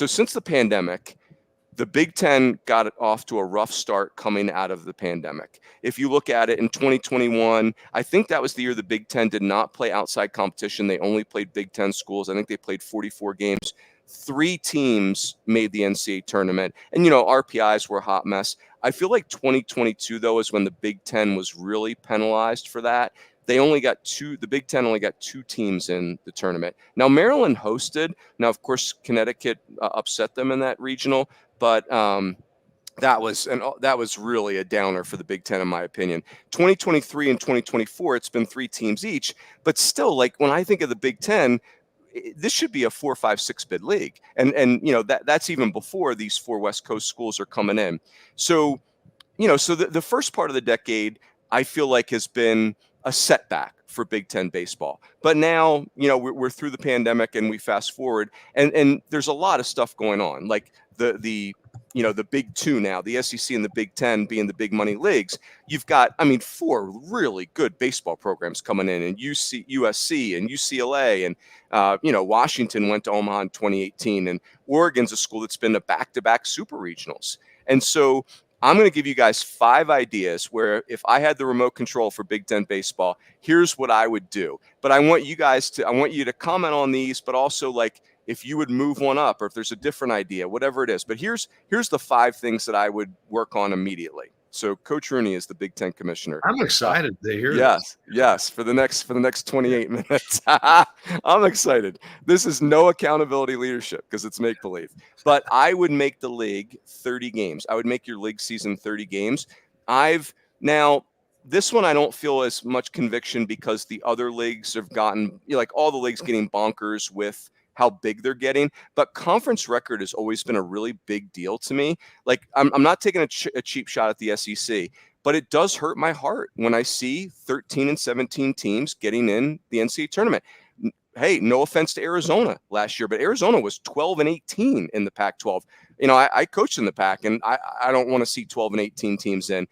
So since the pandemic, the Big Ten got it off to a rough start coming out of the pandemic. If you look at it in 2021, I think that was the year the Big Ten did not play outside competition. They only played Big Ten schools. I think they played 44 games. 3 teams made the NCAA tournament. And, RPIs were a hot mess. I feel like 2022, though, is when the Big Ten was really penalized for that. The Big Ten only got 2 teams in the tournament. Now, Maryland hosted. Now, of course, Connecticut upset them in that regional, but that was really a downer for the Big Ten, in my opinion. 2023 and 2024, it's been 3 teams each, but still, like when I think of the Big Ten, this should be a 4, 5, 6 bid league, and that's even before these 4 West Coast schools are coming in. So the first part of the decade, I feel like has been a setback for Big Ten baseball. But now, we're through the pandemic and we fast forward, and there's a lot of stuff going on. Like the Big Two now, the SEC and the Big Ten being the big money leagues. You've got, 4 really good baseball programs coming in, and USC and UCLA, and Washington went to Omaha in 2018, and Oregon's a school that's been to back-to-back super regionals. And so I'm going to give you guys 5 ideas where if I had the remote control for Big Ten baseball, here's what I would do. But I want you to comment on these, but also like if you would move one up or if there's a different idea, whatever it is. But here's the 5 things that I would work on immediately. So Coach Rooney is the Big Ten commissioner. I'm excited to hear this. Yes, for the next 28 minutes. I'm excited. This is no accountability leadership because it's make-believe. But I would make the league 30 games. I would make your league season 30 games. Now, this one I don't feel as much conviction because the other leagues have gotten, like all the leagues getting bonkers with how big they're getting, but conference record has always been a really big deal to me. Like I'm not taking a cheap shot at the SEC, but it does hurt my heart when I see 13 and 17 teams getting in the NCAA tournament. Hey, no offense to Arizona last year, but Arizona was 12 and 18 in the Pac-12. I coached in the Pac, and I don't want to see 12 and 18 teams in.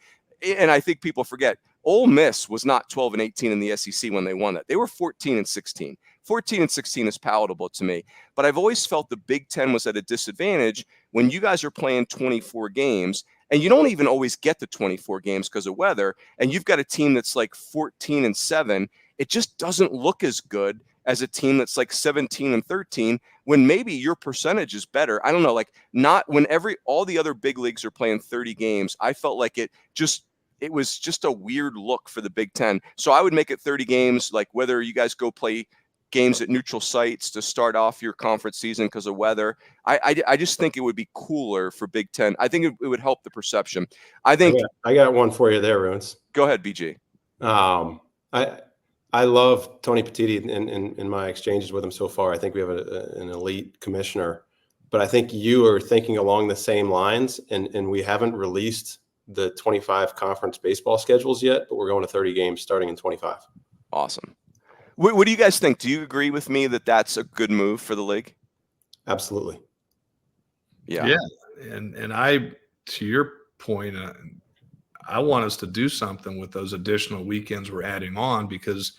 And I think people forget, Ole Miss was not 12 and 18 in the SEC when they won that. They were 14 and 16. 14 and 16 is palatable to me. But I've always felt the Big Ten was at a disadvantage when you guys are playing 24 games, and you don't even always get the 24 games because of weather, and you've got a team that's like 14 and 7. It just doesn't look as good as a team that's like 17 and 13 when maybe your percentage is better. I don't know, like not when all the other big leagues are playing 30 games. I felt like it was just a weird look for the Big Ten. So I would make it 30 games, like whether you guys go play games at neutral sites to start off your conference season because of weather. I just think it would be cooler for Big Ten. I think it would help the perception. I got one for you there, Runes. Go ahead, BG. I love Tony Petitti in my exchanges with him so far. I think we have an elite commissioner, but I think you are thinking along the same lines, and we haven't released the 25 conference baseball schedules yet, but we're going to 30 games starting in 25. Awesome. What do you guys think? Do you agree with me that that's a good move for the league? Absolutely. Yeah. And I, to your point, I want us to do something with those additional weekends we're adding on because,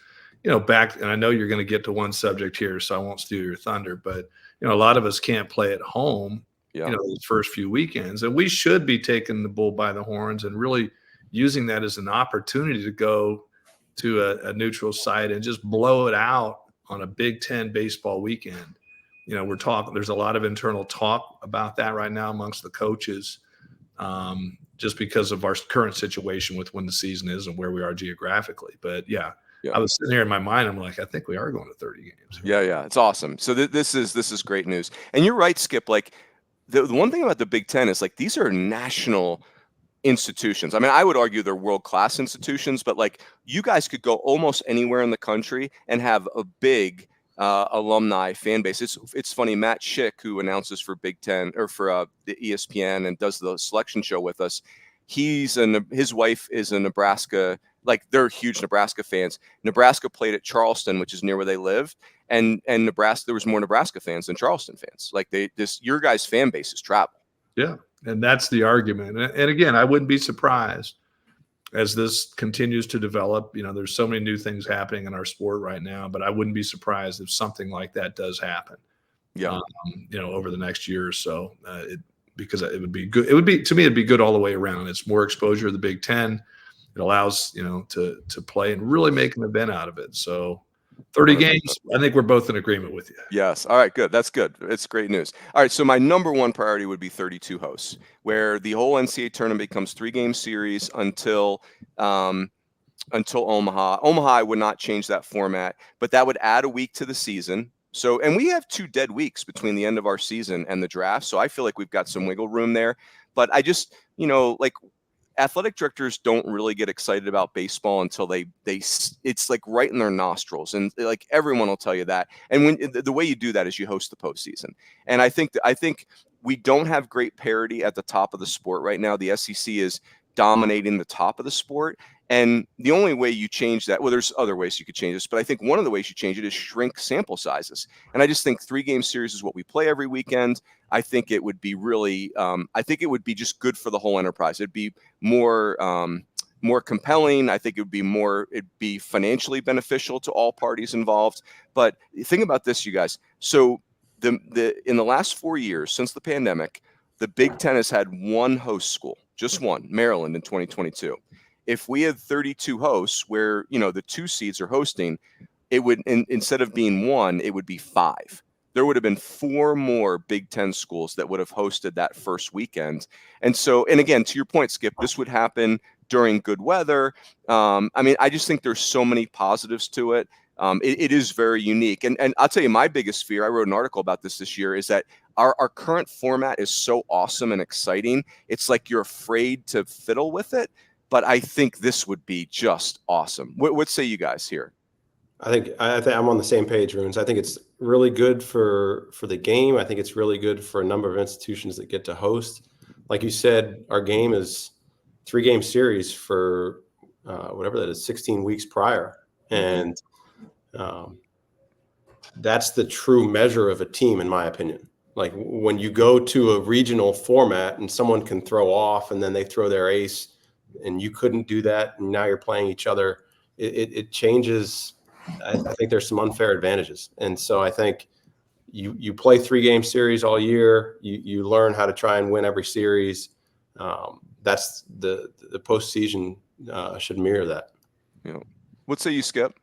and I know you're going to get to one subject here, so I won't steal your thunder, but, a lot of us can't play at home, those first few weekends. And we should be taking the bull by the horns and really using that as an opportunity to go to a neutral site and just blow it out on a Big Ten baseball weekend. There's a lot of internal talk about that right now amongst the coaches, just because of our current situation with when the season is and where we are geographically. But yeah. I was sitting here in my mind, I'm like, I think we are going to 30 games. Yeah. It's awesome. So this is great news. And you're right, Skip. Like the one thing about the Big Ten is like, these are national institutions. I mean, I would argue they're world-class institutions, but like you guys could go almost anywhere in the country and have a big alumni fan base. It's funny, Matt Schick, who announces for Big Ten or for the ESPN and does the selection show with us, his wife is a Nebraska, like they're huge Nebraska fans. Nebraska played at Charleston, which is near where they live, and Nebraska, there was more Nebraska fans than Charleston fans. Like your guys' fan base is travel. Yeah. And that's the argument. And again, I wouldn't be surprised as this continues to develop. There's so many new things happening in our sport right now, but I wouldn't be surprised if something like that does happen. Yeah. Over the next year or so, because it would be good. It would be, to me, it'd be good all the way around. It's more exposure to the Big Ten. It allows, to play and really make an event out of it. So 30 games, I think we're both in agreement with you. Yes. All right, good. That's good. It's great news. All right, so my number one priority would be 32 hosts, where the whole NCAA tournament becomes 3-game series until Omaha. Omaha, I would not change that format, but that would add a week to the season. So, and we have 2 dead weeks between the end of our season and the draft. So I feel like we've got some wiggle room there. But I just, like, athletic directors don't really get excited about baseball until it's like right in their nostrils, and like everyone will tell you that. And when the way you do that is you host the postseason. And I think we don't have great parity at the top of the sport right now. The SEC is dominating the top of the sport. And the only way you change that, well, there's other ways you could change this, but I think one of the ways you change it is shrink sample sizes. And I just think 3-game series is what we play every weekend. I think it would be really, I think it would be just good for the whole enterprise. It'd be more compelling. I think it'd be financially beneficial to all parties involved. But think about this, you guys. So in the last 4 years since the pandemic, the Big Ten has had one host school, just one, Maryland in 2022. If we had 32 hosts where, the 2 seeds are hosting, it would, instead of being 1, it would be 5. There would have been 4 more Big Ten schools that would have hosted that first weekend. And so, and again, to your point, Skip, this would happen during good weather. I just think there's so many positives to it. It is very unique. And I'll tell you, my biggest fear, I wrote an article about this year, is that our current format is so awesome and exciting. It's like you're afraid to fiddle with it. But I think this would be just awesome. What say you guys here? I think I'm on the same page, Runes. I think it's really good for the game. I think it's really good for a number of institutions that get to host. Like you said, our game is 3-game series for whatever that is, 16 weeks prior. And that's the true measure of a team, in my opinion. Like when you go to a regional format and someone can throw off and then they throw their ace, and you couldn't do that, and now you're playing each other, it changes. I think there's some unfair advantages. And so I think you play 3-game series all year. You learn how to try and win every series. That's the postseason should mirror that. What say you, Skip?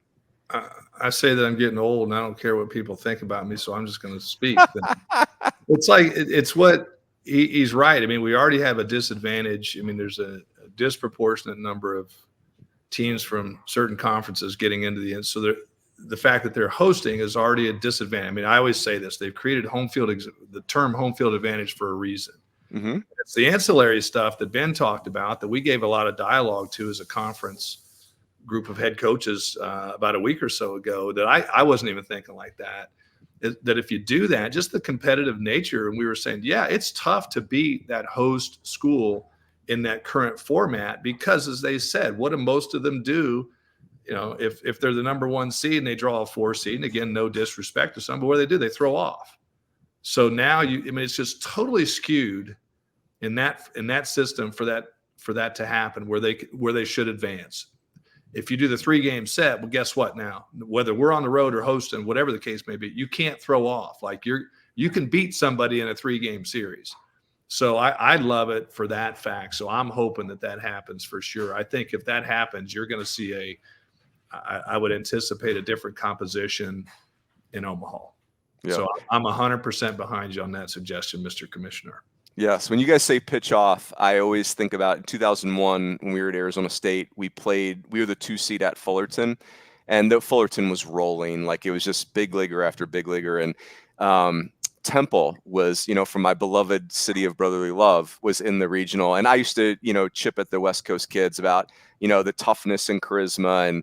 I say that I'm getting old and I don't care what people think about me, so I'm just going to speak. It's like, it's what he's right. We already have a disadvantage. There's a disproportionate number of teams from certain conferences getting into the end. So the fact that they're hosting is already a disadvantage. I always say this, they've created the term home field advantage for a reason. Mm-hmm. It's the ancillary stuff that Ben talked about that we gave a lot of dialogue to as a conference group of head coaches about a week or so ago, that I wasn't even thinking like that. That if you do that, just the competitive nature, and we were saying, yeah, it's tough to beat that host school in that current format, because as they said, what do most of them do? If they're the number 1 seed and they draw a 4 seed, and again, no disrespect to some, but what do? They throw off. So now it's just totally skewed in that system for that to happen, where they should advance. If you do the 3-game set, well, guess what now? Whether we're on the road or hosting, whatever the case may be, you can't throw off. Like you can beat somebody in a 3-game series. So I love it for that fact. So I'm hoping that happens for sure. I think if that happens, you're going to see I would anticipate a different composition in Omaha. Yeah. So I'm 100% behind you on that suggestion, Mr. Commissioner. Yes. When you guys say pitch off, I always think about 2001 when we were at Arizona State. We were the 2 seed at Fullerton, and the Fullerton was rolling. Like it was just big leaguer after big leaguer. And Temple was, from my beloved city of brotherly love, was in the regional. And I used to, chip at the West Coast kids about, the toughness and charisma, and,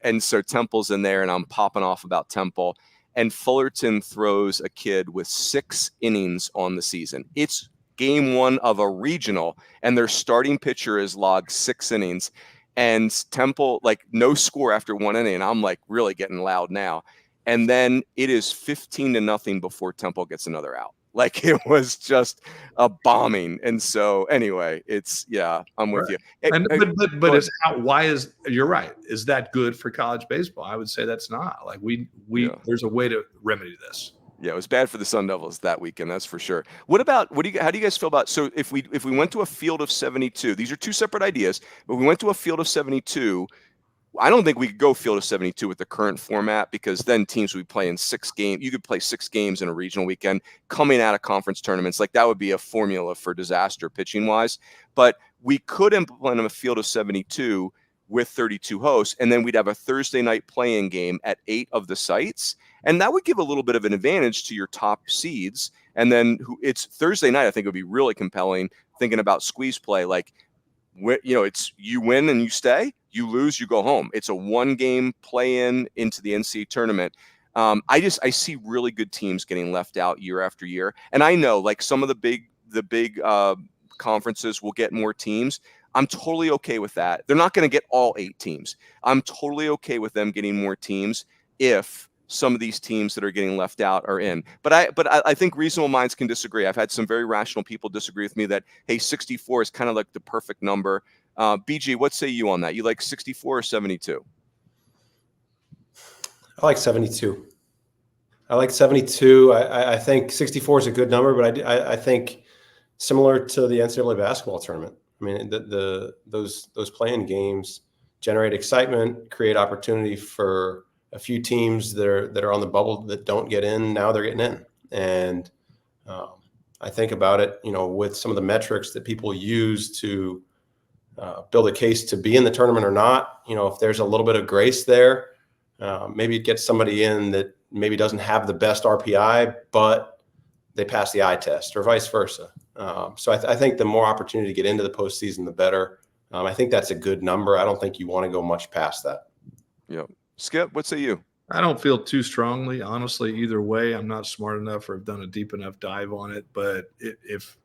and so Temple's in there, and I'm popping off about Temple. And Fullerton throws a kid with 6 innings on the season. It's game 1 of a regional, and their starting pitcher is logged 6 innings. And Temple, like, no score after 1 inning. I'm like really getting loud now. And then it is 15-0 before Temple gets another out. Like it was just a bombing. And so anyway, I'm with you. But you're right. Is that good for college baseball? I would say that's not. Like there's a way to remedy this. Yeah, it was bad for the Sun Devils that weekend, that's for sure. How do you guys feel about, so if we went to a field of 72, these are two separate ideas, but we went to a field of 72, I don't think we could go field of 72 with the current format, because then teams would be playing 6 games. You could play 6 games in a regional weekend coming out of conference tournaments. Like, that would be a formula for disaster pitching wise. But we could implement a field of 72 with 32 hosts, and then we'd have a Thursday night play-in game at 8 of the sites. And that would give a little bit of an advantage to your top seeds. And then it's Thursday night, I think, would be really compelling, thinking about squeeze play. Like, it's you win and you stay, you lose, you go home. It's a 1-game play-in into the NCAA tournament. I see really good teams getting left out year after year. And I know, like, some of the big conferences will get more teams. I'm totally okay with that. They're not going to get all 8 teams. I'm totally okay with them getting more teams if some of these teams that are getting left out are in. But I think reasonable minds can disagree. I've had some very rational people disagree with me that, hey, 64 is kind of like the perfect number. BG, what say you on that? You like 64 or 72? I like 72. I think 64 is a good number, but I think similar to the NCAA basketball tournament. I mean, those play-in games generate excitement, create opportunity for a few teams that are on the bubble that don't get in. Now they're getting in. And I think about it, with some of the metrics that people use to build a case to be in the tournament or not. If there's a little bit of grace there, maybe it gets somebody in that maybe doesn't have the best RPI, but they pass the eye test, or vice versa. So I think the more opportunity to get into the postseason, the better. I think that's a good number. I don't think you want to go much past that. Yep. Skip, what say you? I don't feel too strongly, honestly, either way. I'm not smart enough or have done a deep enough dive on it. But if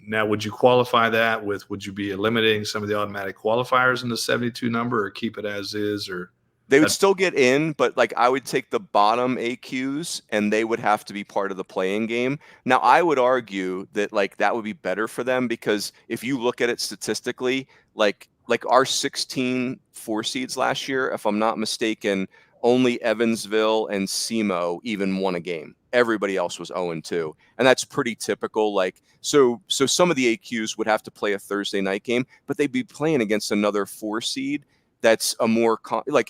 now, would you qualify that with, would you be eliminating some of the automatic qualifiers in the 72 number, or keep it as is? Or they would still get in, but like, I would take the bottom AQs and they would have to be part of the playing game. Now, I would argue that, like, that would be better for them, because if you look at it statistically, like our 16 4 seeds last year, if I'm not mistaken, only Evansville and SEMO even won a game. Everybody else was 0-2. And that's pretty typical. Like, so some of the AQs would have to play a Thursday night game, but they'd be playing against another 4 seed that's a more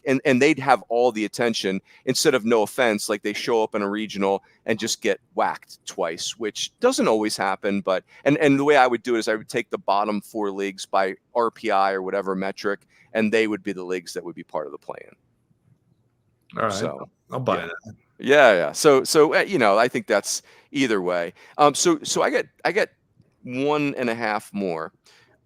and they'd have all the attention, instead of, no offense, like, they show up in a regional and just get whacked twice, which doesn't always happen. But and the way I would do it is I would take the bottom 4 leagues by RPI or whatever metric, and they would be the leagues that would be part of the play-in. All right, so I'll buy that. Yeah. So I think that's either way. So I get 1.5 more.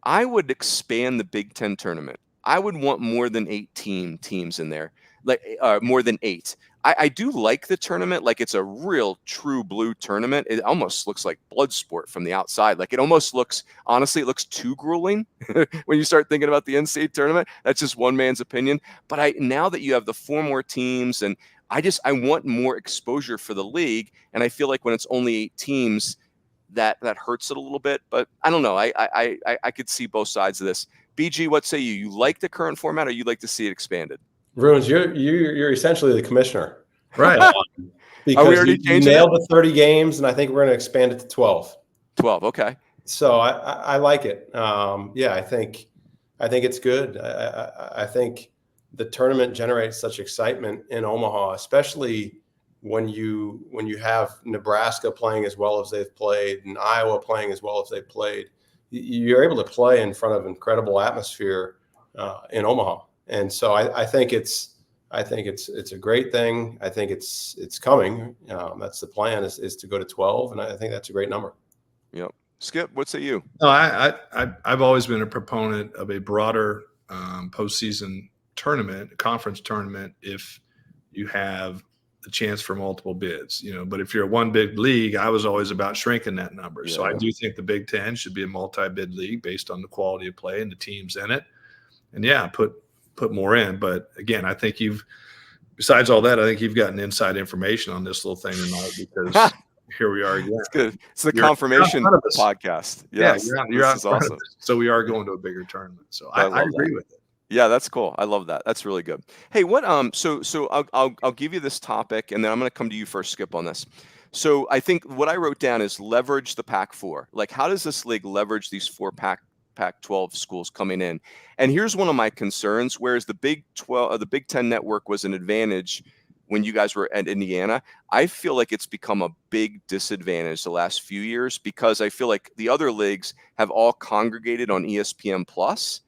I would expand the Big Ten tournament. I would want more than 18 teams in there, like more than 8. I do like the tournament. Like, it's a real true blue tournament. It almost looks like blood sport from the outside. Like, it almost looks, honestly, it looks too grueling when you start thinking about the NCAA tournament. That's just one man's opinion. But now that you have the 4 more teams, and I want more exposure for the league. And I feel like when it's only 8 teams, that hurts it a little bit. But I don't know. I could see both sides of this. BG, what say you? You like the current format, or you'd like to see it expanded? Ruins, you're essentially the commissioner, right? Because Are we already you nailed the 30 games, and I think we're going to expand it to 12. 12, okay. So I like it. Yeah, I think it's good. I think the tournament generates such excitement in Omaha, especially when you have Nebraska playing as well as they've played, and Iowa playing as well as they've played. You're able to play in front of incredible atmosphere in Omaha, and so I think it's a great thing. I think it's coming. That's the plan, is to go to 12, and I think that's a great number. Yep. Skip, what say you? No, I've always been a proponent of a broader postseason tournament, conference tournament, if you have the chance for multiple bids, but if you're a one big league, I was always about shrinking that number. Yeah. So I do think the Big Ten should be a multi-bid league based on the quality of play and the teams in it. And yeah, put more in. But again, I think besides all that, I think you've gotten inside information on this little thing tonight, because here we are again. It's good. It's the confirmation podcast. Yes, you're out. This is awesome. So we are going to a bigger tournament. So I agree with it. Yeah, that's cool. I love that. That's really good. Hey, what so I'll give you this topic, and then I'm going to come to you first, Skip, on this. So I think what I wrote down is leverage the Pac-4. Like, how does this league leverage these four Pac-12 schools coming in? And here's one of my concerns. Whereas the the Big Ten network was an advantage when you guys were at Indiana, I feel like it's become a big disadvantage the last few years because I feel like the other leagues have all congregated on ESPN Plus,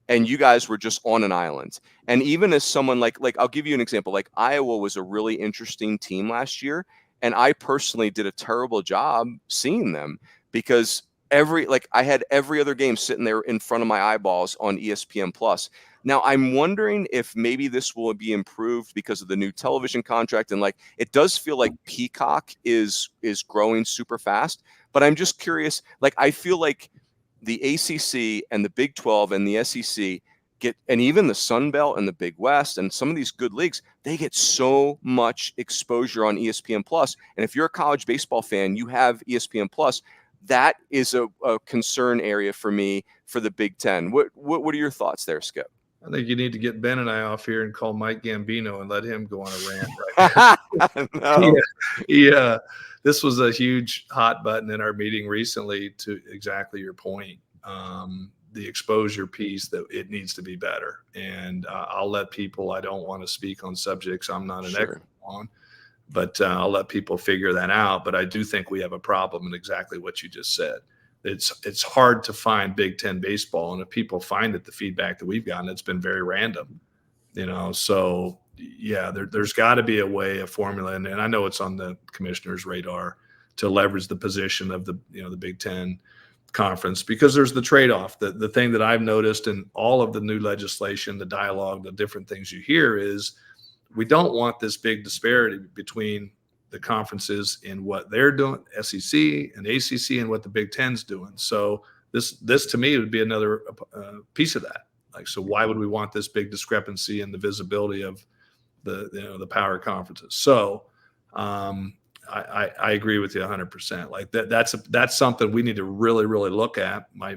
and you guys were just on an island. And even as someone like I'll give you an example. Like, Iowa was a really interesting team last year, and I personally did a terrible job seeing them because I had every other game sitting there in front of my eyeballs on ESPN Plus. Now I'm wondering if maybe this will be improved because of the new television contract, and like it does feel like Peacock is growing super fast. But I'm just curious. Like, I feel like the ACC and the Big 12 and the SEC and even the Sun Belt and the Big West and some of these good leagues, they get so much exposure on ESPN Plus. And if you're a college baseball fan, you have ESPN Plus. That is a concern area for me for the Big Ten. What are your thoughts there, Skip? I think you need to get Ben and I off here and call Mike Gambino and let him go on a rant right now. No. Yeah. This was a huge hot button in our meeting recently, to exactly your point. The exposure piece, that it needs to be better. And I'll let people, I don't want to speak on subjects I'm not an expert on, but I'll let people figure that out. But I do think we have a problem in exactly what you just said. It's hard to find Big Ten baseball. And if people find it, the feedback that we've gotten, it's been very random, so yeah, there's got to be a way, a formula. And I know it's on the commissioner's radar to leverage the position of the Big Ten conference, because there's the trade-off. The thing that I've noticed in all of the new legislation, the dialogue, the different things you hear is we don't want this big disparity between the conferences in what they're doing, SEC and ACC, and what the Big Ten's doing. So this to me would be another piece of that. Like, so why would we want this big discrepancy in the visibility of the power conferences? So I agree with you 100%. Like that's something we need to really, really look at. I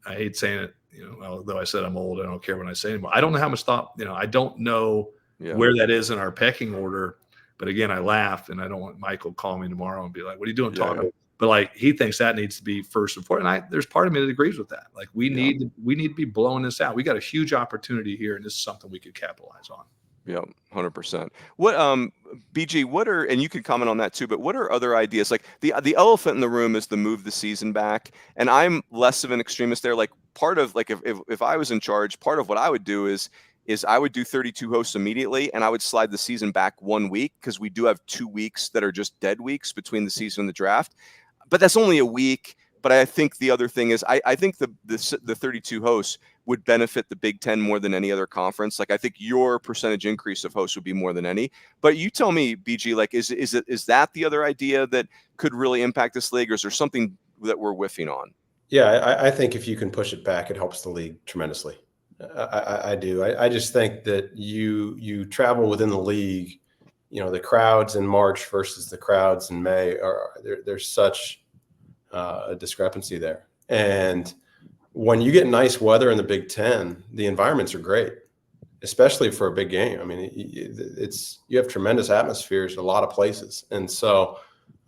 hate saying it, although I said I'm old, I don't care when I say it anymore. I don't know how much thought, I don't know where that is in our pecking order. But again, I laugh, and I don't want Michael call me tomorrow and be like, "What are you doing talking?" But like, he thinks that needs to be first and foremost. And there's part of me that agrees with that. Like, we need to be blowing this out. We got a huge opportunity here, and this is something we could capitalize on. Yeah, 100%. What BG, and you can comment on that too, but what are other ideas? Like, the elephant in the room is the move the season back, and I'm less of an extremist there. Like, part of, like, if I was in charge, part of what I would do is I would do 32 hosts immediately, and I would slide the season back 1 week, because we do have 2 weeks that are just dead weeks between the season and the draft. But that's only a week. But I think the other thing is I think the 32 hosts would benefit the Big Ten more than any other conference. Like, I think your percentage increase of hosts would be more than any. But you tell me, BG, like, is that the other idea that could really impact this league, or is there something that we're whiffing on? Yeah, I think if you can push it back, it helps the league tremendously. I do. I just think that you travel within the league, the crowds in March versus the crowds in May there's such a discrepancy there. And when you get nice weather in the Big Ten, the environments are great, especially for a big game. I mean, you have tremendous atmospheres in a lot of places. And so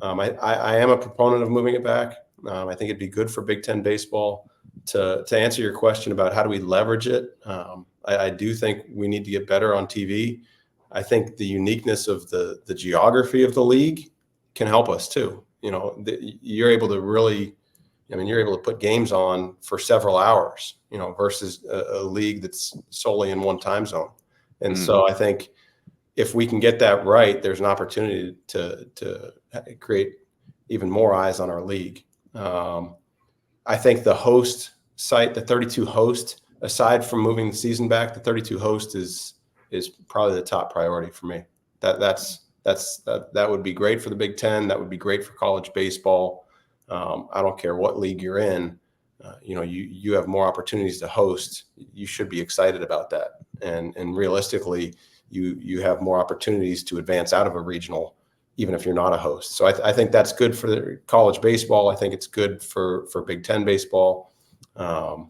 I am a proponent of moving it back. I think it'd be good for Big Ten baseball. To answer your question about how do we leverage it, I do think we need to get better on TV. I think the uniqueness of the geography of the league can help us too. You're able to put games on for several hours, versus a league that's solely in one time zone. And so I think if we can get that right, there's an opportunity to create even more eyes on our league. I think the host site, the 32 host, aside from moving the season back, the 32 host is probably the top priority for me. That would be great for the Big Ten. That would be great for college baseball. I don't care what league you're in. You have more opportunities to host. You should be excited about that. And realistically, you have more opportunities to advance out of a regional, even if you're not a host. So I think that's good for the college baseball. I think it's good for Big Ten baseball. So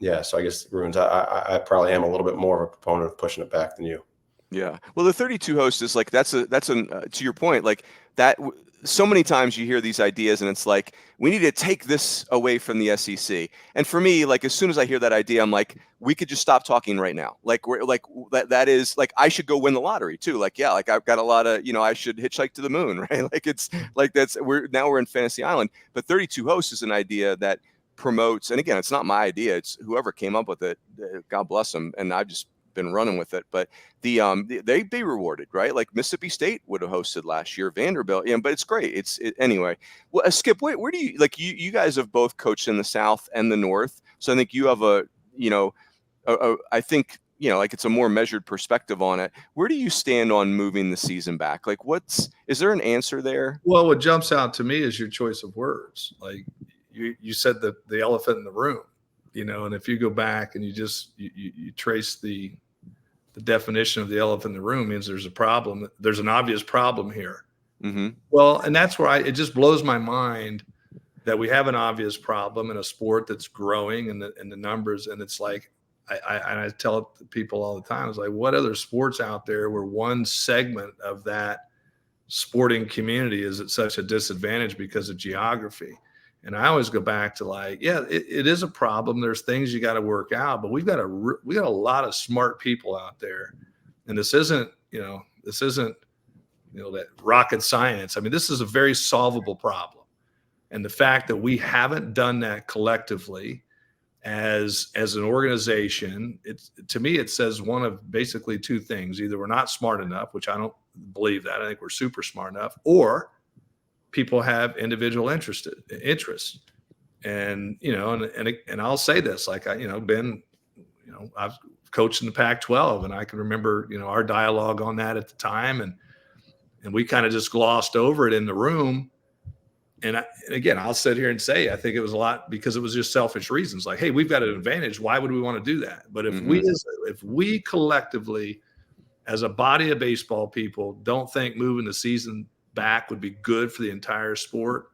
I guess, Runes, I probably am a little bit more of a proponent of pushing it back than you. Yeah. Well, the 32 host is like that's to your point, like that. So many times you hear these ideas, and it's like we need to take this away from the SEC. And for me, like as soon as I hear that idea, I'm like, we could just stop talking right now. Like we're like that is like I should go win the lottery too. Like yeah, like I've got a lot of I should hitchhike to the moon, right? Like it's like we're in Fantasy Island. But 32 hosts is an idea that promotes, and again, it's not my idea. It's whoever came up with it. God bless them, and I've just been running with it. But they'd be rewarded, right? Like Mississippi State would have hosted last year, Vanderbilt, but it's great. Anyway. Well, Skip, where do you like you guys have both coached in the South and the North, so I think you have I think like it's a more measured perspective on it. Where do you stand on moving the season back? Like, is there an answer there? Well, what jumps out to me is your choice of words. Like you said the elephant in the room, and if you go back and you trace the definition of the elephant in the room, means there's a problem. There's an obvious problem here. Mm-hmm. Well, and that's where it just blows my mind that we have an obvious problem in a sport that's growing and the numbers. And it's like, I tell people all the time, it's like, what other sports out there where one segment of that sporting community is at such a disadvantage because of geography? And I always go back to like, yeah, it is a problem. There's things you got to work out, but we got a lot of smart people out there, and this isn't that rocket science. I mean, this is a very solvable problem, and the fact that we haven't done that collectively as an organization, to me it says one of basically two things: either we're not smart enough, which I don't believe that. I think we're super smart enough, or people have individual interests. And and I'll say this, like Ben, I've coached in the Pac-12, and I can remember our dialogue on that at the time, and we kind of just glossed over it in the room. And again, I'll sit here and say I think it was a lot because it was just selfish reasons. Like, hey, we've got an advantage. Why would we want to do that? But if we collectively, as a body of baseball people, don't think moving the season back would be good for the entire sport,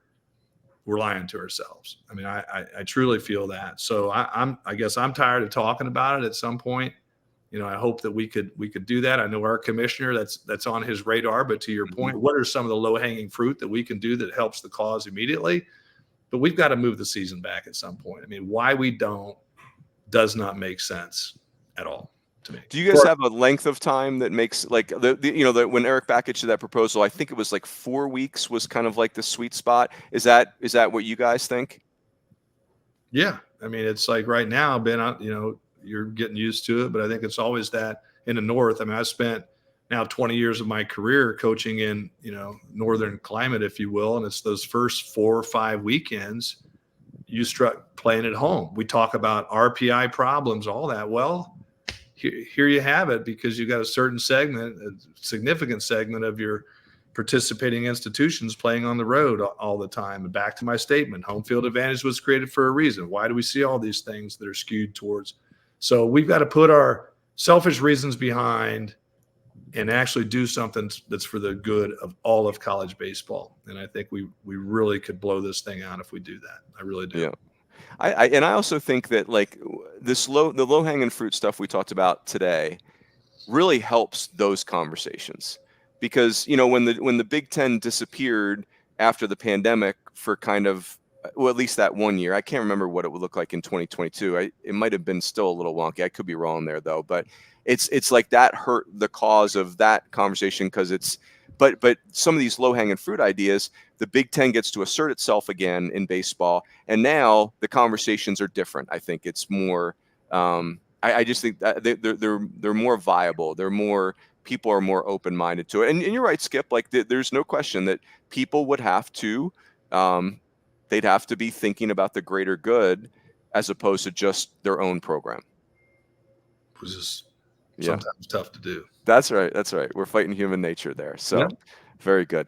we're lying to ourselves. I mean, I truly feel that. So I guess I'm tired of talking about it. At some point, I hope that we could do that. I know our commissioner, that's on his radar. But to your point, what are some of the low hanging fruit that we can do that helps the cause immediately? But we've got to move the season back at some point. I mean, why we don't does not make sense at all. Do you guys have a length of time that makes like when Eric Bakich did that proposal, I think it was like 4 weeks was kind of like the sweet spot. Is that what you guys think? Yeah. I mean, it's like right now, Ben, you're getting used to it, but I think it's always that in the North. I mean, I spent now 20 years of my career coaching in, Northern climate, if you will. And it's those first 4 or 5 weekends you struck playing at home. We talk about RPI problems, all that. Well, here you have it, because you got a significant segment of your participating institutions playing on the road all the time. And back to my statement, home field advantage was created for a reason. Why do we see all these things that are skewed towards? So we've got to put our selfish reasons behind and actually do something that's for the good of all of college baseball. And I think we really could blow this thing out if we do that. I really do. Yeah. I also think that like the low hanging fruit stuff we talked about today really helps those conversations, because when the Big Ten disappeared after the pandemic for kind of, well, at least that 1 year, I can't remember what it would look like in 2022. It might have been still a little wonky. I could be wrong there though, but it's like that hurt the cause of that conversation, because but some of these low hanging fruit ideas, the Big Ten gets to assert itself again in baseball, and now the conversations are different. I think it's more. I just think that they're more viable. People are more open minded to it. And you're right, Skip. Like there's no question that people would have to, they'd have to be thinking about the greater good as opposed to just their own program. Which is sometimes tough to do. That's right. We're fighting human nature there. So, Very good.